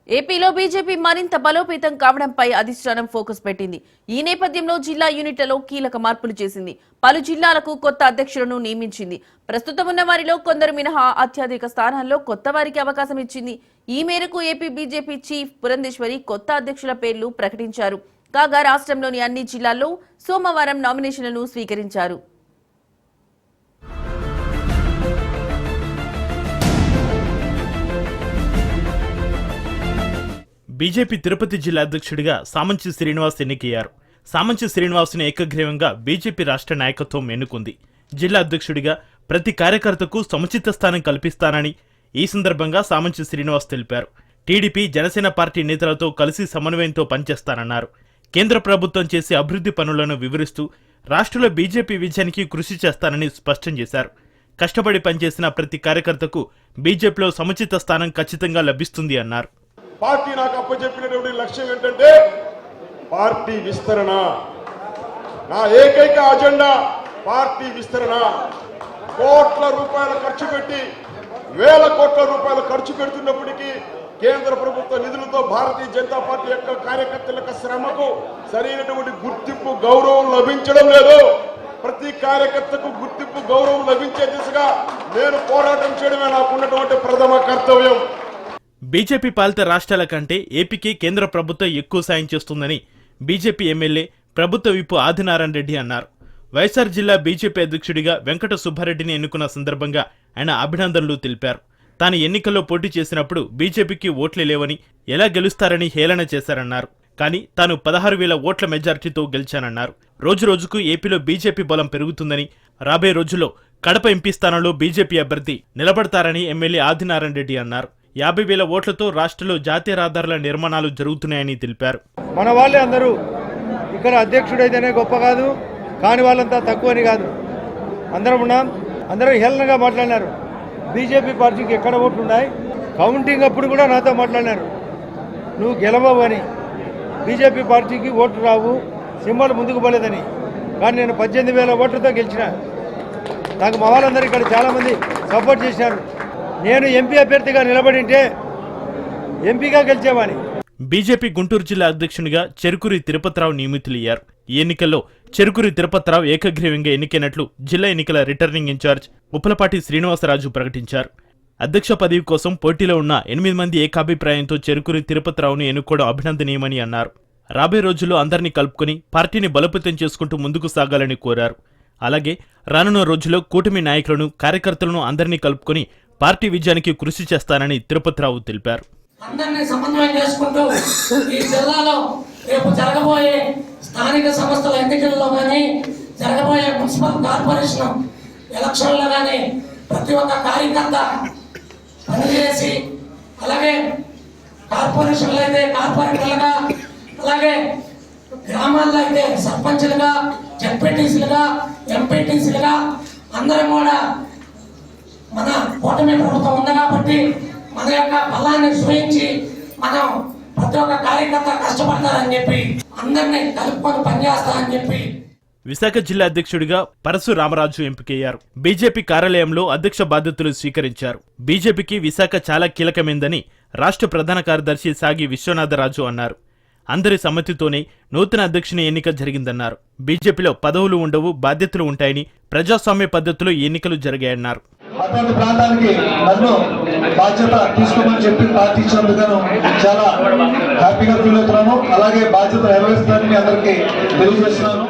ఏపీలో బీజేపీ మరింత బలోపేతం కావడంపై అధిష్టానం ఫోకస్ పెట్టింది. ఈ నేపథ్యంలో జిల్లా యూనిట్లలో కీలక మార్పులు చేసింది. పలు జిల్లాలకు కొత్త అధ్యక్షులను నియమించింది. ప్రస్తుతం ఉన్న వారిలో కొందరు మినహా అత్యధిక స్థానాల్లో కొత్త వారికి అవకాశం ఇచ్చింది. ఈ మేరకు ఏపీ బీజేపీ చీఫ్ పురంధేశ్వరి కొత్త అధ్యక్షుల పేర్లు ప్రకటించారు. కాగా రాష్ట్రంలోని అన్ని జిల్లాల్లో సోమవారం నామినేషన్లను స్వీకరించారు. బీజేపీ తిరుపతి జిల్లా అధ్యక్షుడిగా సామంచి శ్రీనివాస్ ఎన్నికయ్యారు. సామంచి శ్రీనివాస్ను ఏకగ్రీవంగా బీజేపీ రాష్ట్ర నాయకత్వం ఎన్నుకుంది. జిల్లా అధ్యక్షుడిగా ప్రతి కార్యకర్తకు సముచిత స్థానం కల్పిస్తానని ఈ సందర్భంగా సామంచి శ్రీనివాస్ తెలిపారు. టీడీపీ, జనసేన పార్టీ నేతలతో కలిసి సమన్వయంతో పనిచేస్తానన్నారు. కేంద్ర ప్రభుత్వం చేసే అభివృద్ధి పనులను వివరిస్తూ రాష్ట్రంలో బీజేపీ విజయానికి కృషి చేస్తానని స్పష్టం చేశారు. కష్టపడి పనిచేసిన ప్రతి కార్యకర్తకు బీజేపీలో సముచిత స్థానం ఖచ్చితంగా లభిస్తుంది అన్నారు. పార్టీ నాకు అప్పచెప్పినటువంటి లక్ష్యం ఏంటంటే పార్టీ విస్తరణ. నా ఏకైక అజెండా పార్టీ విస్తరణ. కోట్ల రూపాయలు ఖర్చు పెట్టి వేల కోట్ల రూపాయలు ఖర్చు పెడుతున్నప్పటికీ కేంద్ర ప్రభుత్వ నిధులతో భారతీయ జనతా పార్టీ యొక్క కార్యకర్తల యొక్క శ్రమకు సరైనటువంటి గుర్తింపు, గౌరవం లభించడం లేదు. ప్రతి కార్యకర్తకు గుర్తింపు, గౌరవం లభించే దిశగా నేను పోరాటం చేయడమే నాకున్నటువంటి ప్రథమ కర్తవ్యం. బీజేపీ పాలిత రాష్ట్రాల కంటే ఏపీకి కేంద్ర ప్రభుత్వం ఎక్కువ సాయం చేస్తుందని బీజేపీ ఎమ్మెల్యే ప్రభుత్వ విప్ ఆదినారాయణ రెడ్డి అన్నారు. వైఎస్ఆర్ జిల్లా బీజేపీ అధ్యక్షుడిగా వెంకట సుబ్బారెడ్డిని ఎన్నుకున్న సందర్భంగా ఆయన అభినందనలు తెలిపారు. తాను ఎన్నికల్లో పోటీ చేసినప్పుడు బీజేపీకి ఓట్లే లేవని, ఎలా గెలుస్తారని హేళన చేశారన్నారు. కానీ తాను 16,000 ఓట్ల మెజార్టీతో గెలిచానన్నారు. రోజురోజుకు ఏపీలో బీజేపీ బలం పెరుగుతుందని, రాబోయే రోజుల్లో కడప ఎంపీ స్థానంలో బీజేపీ అభ్యర్థి నిలబడతారని ఎమ్మెల్యే ఆదినారాయణ రెడ్డి అన్నారు. 50,000 ఓట్లతో రాష్ట్రంలో జాతీయ రహదారుల నిర్మాణాలు జరుగుతున్నాయని తెలిపారు. మన వాళ్ళే అందరూ ఇక్కడ అధ్యక్షుడైతేనే గొప్ప కాదు, కాని వాళ్ళంతా తక్కువని కాదు. అందరం ఉన్నాం. అందరూ హేళనగా మాట్లాడినారు. బీజేపీ పార్టీకి ఎక్కడ ఓట్లు ఉన్నాయి, కౌంటింగ్ అప్పుడు కూడా నాతో మాట్లాడినారు, నువ్వు గెలవవు అని, బీజేపీ పార్టీకి ఓట్లు రావు, సింబల్ ముందుకు పోలేదని. కానీ నేను 18,000 ఓట్లతో గెలిచిన. నాకు మా వాళ్ళందరూ ఇక్కడ చాలామంది సపోర్ట్ చేశారు. నేను ఎంపీ అభ్యర్థిగా నిలబడింటే ఎంపీగా గెలిచేవాని. బీజేపీ గుంటూరు జిల్లా అధ్యక్షునిగా చెరుకూరి తిరుపతిరావు నియమితులయ్యారు. ఈ ఎన్నికల్లో చెరుకూరి తిరుపతిరావు ఏకగ్రీవంగా ఎన్నికైనట్లు జిల్లా ఎన్నికల రిటర్నింగ్ ఇన్ఛార్జ్ ఉప్పలపాటి శ్రీనివాసరాజు ప్రకటించారు. అధ్యక్ష పదవి కోసం పోటీలో ఉన్న 8 మంది ఏకాభిప్రాయంతో చెరుకూరి తిరుపతిరావును ఎన్నుకోవడం అభినందనీయమని అన్నారు. రాబోయే రోజుల్లో అందరినీ కలుపుకొని పార్టీని బలోపేతం చేసుకుంటూ ముందుకు సాగాలని కోరారు. అలాగే రానున్న రోజుల్లో కూటమి నాయకులను, కార్యకర్తలను అందరినీ కలుపుకొని పార్టీ విజయానికి కృషి చేస్తానని తిరుపతిరావు తెలిపారు. అందరినీ సమన్వయం చేసుకుంటూ ఈ జిల్లాలో రేపు జరగబోయే స్థానిక సంస్థల ఎన్నికల్లో కానీ, జరగబోయే మున్సిపల్ కార్పొరేషన్ ఎలక్షన్లో కానీ ప్రతి ఒక్క కార్యకర్త పనిచేసి, అలాగే కార్పొరేషన్లు అయితే కార్పొరేటర్లుగా, అలాగే గ్రామాల్లో అయితే సర్పంచులుగా, జడ్పీటీసీలుగా, ఎంపీటీసీలుగా అందరం కూడా మన కూటమి ప్రభుత్వం ఉంది కాబట్టి మన యొక్క బలాన్ని చూపించి మనం ప్రతి ఒక్క కార్యకర్త కష్టపడతారని చెప్పి, అందరినీ కలుపుకొని పనిచేస్తారని చెప్పి. విశాఖ జిల్లా అధ్యక్షుడిగా పరశు రామరాజు ఎంపికయ్యారు. బీజేపీ కార్యాలయంలో అధ్యక్ష బాధ్యతలు స్వీకరించారు. బీజేపీకి విశాఖ చాలా కీలకమైందని రాష్ట్ర ప్రధాన కార్యదర్శి సాగి విశ్వనాథరాజు అన్నారు. అందరి సమ్మతితోనే నూతన అధ్యక్షుని ఎన్నిక జరిగిందన్నారు. బీజేపీలో పదవులు ఉండవు, బాధ్యతలు ఉంటాయని, ప్రజాస్వామ్య పద్ధతిలో ఎన్నికలు జరిగాయన్నారు. అటువంటి ప్రాంతానికి నన్ను బాధ్యత తీసుకోమని చెప్పి ప్రార్థించినందుకు చాలా హ్యాపీగా ఫీల్ అవుతున్నాను. అలాగే బాధ్యత నెరవేరుస్తానని అందరికీ తెలియజేస్తున్నాను.